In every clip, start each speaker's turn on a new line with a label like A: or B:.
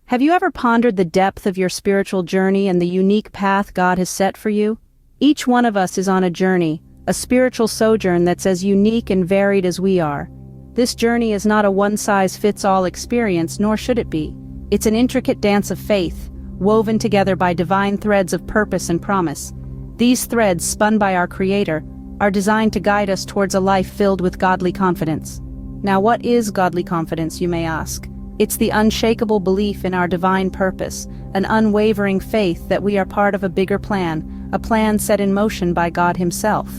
A: Have you ever pondered the depth of your spiritual journey and the unique path God has set for you? Each one of us is on a journey, a spiritual sojourn that's as unique and varied as we are. This journey is not a one-size-fits-all experience, nor should it be. It's an intricate dance of faith, woven together by divine threads of purpose and promise. These threads, spun by our Creator, are designed to guide us towards a life filled with godly confidence. Now, what is godly confidence, you may ask? It's the unshakable belief in our divine purpose, an unwavering faith that we are part of a bigger plan, a plan set in motion by God Himself.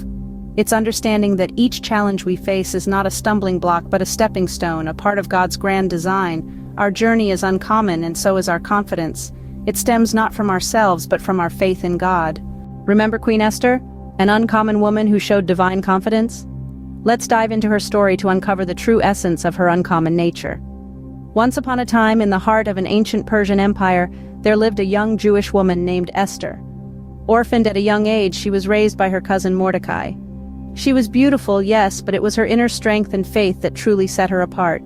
A: It's understanding that each challenge we face is not a stumbling block but a stepping stone, a part of God's grand design. Our journey is uncommon, and so is our confidence. It stems not from ourselves but from our faith in God. Remember Queen Esther, an uncommon woman who showed divine confidence? Let's dive into her story to uncover the true essence of her uncommon nature. Once upon a time, in the heart of an ancient Persian empire, there lived a young Jewish woman named Esther. Orphaned at a young age, she was raised by her cousin Mordecai. She was beautiful, yes, but it was her inner strength and faith that truly set her apart.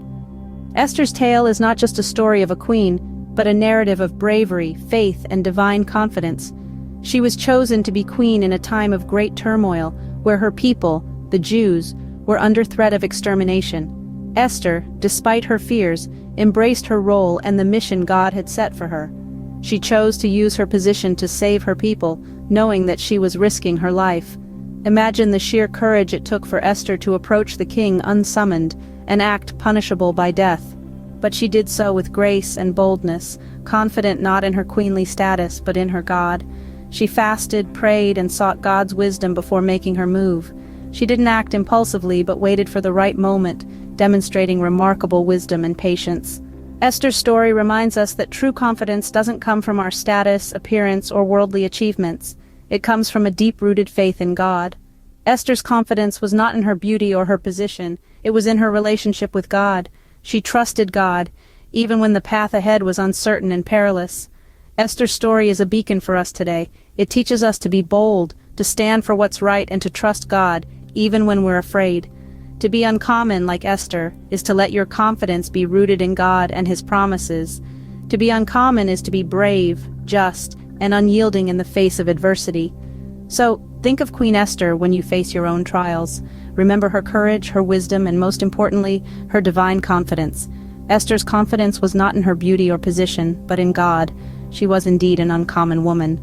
A: Esther's tale is not just a story of a queen, but a narrative of bravery, faith, and divine confidence. She was chosen to be queen in a time of great turmoil, where her people, the Jews, were under threat of extermination. Esther, despite her fears, embraced her role and the mission God had set for her. She chose to use her position to save her people, knowing that she was risking her life. Imagine the sheer courage it took for Esther to approach the king unsummoned, an act punishable by death. But she did so with grace and boldness, confident not in her queenly status but in her God. She fasted, prayed, and sought God's wisdom before making her move. She didn't act impulsively but waited for the right moment, demonstrating remarkable wisdom and patience. Esther's story reminds us that true confidence doesn't come from our status, appearance, or worldly achievements. It comes from a deep-rooted faith in God. Esther's confidence was not in her beauty or her position, it was in her relationship with God. She trusted God, even when the path ahead was uncertain and perilous. Esther's story is a beacon for us today. It teaches us to be bold, to stand for what's right, and to trust God, even when we're afraid. To be uncommon, like Esther, is to let your confidence be rooted in God and His promises. To be uncommon is to be brave, just, and unyielding in the face of adversity. So, think of Queen Esther when you face your own trials. Remember her courage, her wisdom, and most importantly, her divine confidence. Esther's confidence was not in her beauty or position, but in God. She was indeed an uncommon woman.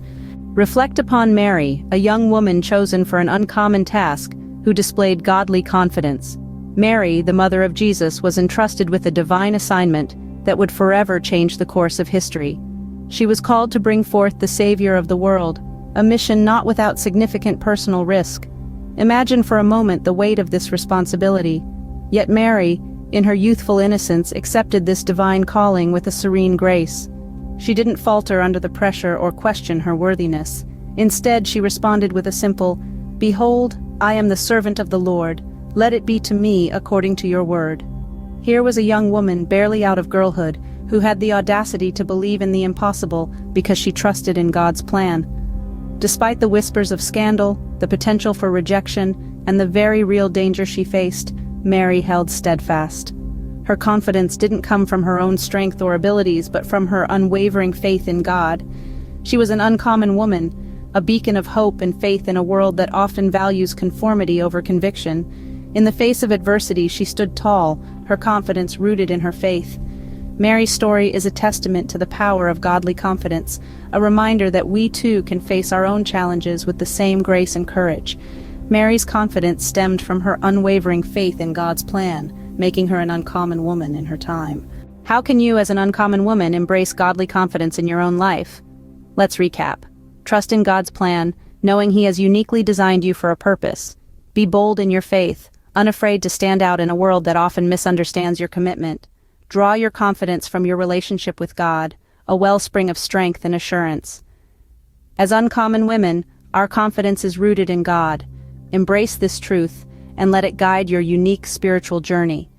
A: Reflect upon Mary, a young woman chosen for an uncommon task, who displayed godly confidence. Mary, the mother of Jesus, was entrusted with a divine assignment that would forever change the course of history. She was called to bring forth the Savior of the world, a mission not without significant personal risk. Imagine for a moment the weight of this responsibility. Yet Mary, in her youthful innocence, accepted this divine calling with a serene grace. She didn't falter under the pressure or question her worthiness. Instead, she responded with a simple, "Behold, I am the servant of the Lord. Let it be to me according to your word." Here was a young woman barely out of girlhood, who had the audacity to believe in the impossible because she trusted in God's plan. Despite the whispers of scandal, the potential for rejection, and the very real danger she faced, Mary held steadfast. Her confidence didn't come from her own strength or abilities, but from her unwavering faith in God. She was an uncommon woman, a beacon of hope and faith in a world that often values conformity over conviction. In the face of adversity, she stood tall, her confidence rooted in her faith. Mary's story is a testament to the power of godly confidence, a reminder that we too can face our own challenges with the same grace and courage. Mary's confidence stemmed from her unwavering faith in God's plan, making her an uncommon woman in her time. How can you, as an uncommon woman, embrace godly confidence in your own life? Let's recap. Trust in God's plan, knowing He has uniquely designed you for a purpose. Be bold in your faith, unafraid to stand out in a world that often misunderstands your commitment. Draw your confidence from your relationship with God, a wellspring of strength and assurance. As uncommon women, our confidence is rooted in God. Embrace this truth, and let it guide your unique spiritual journey.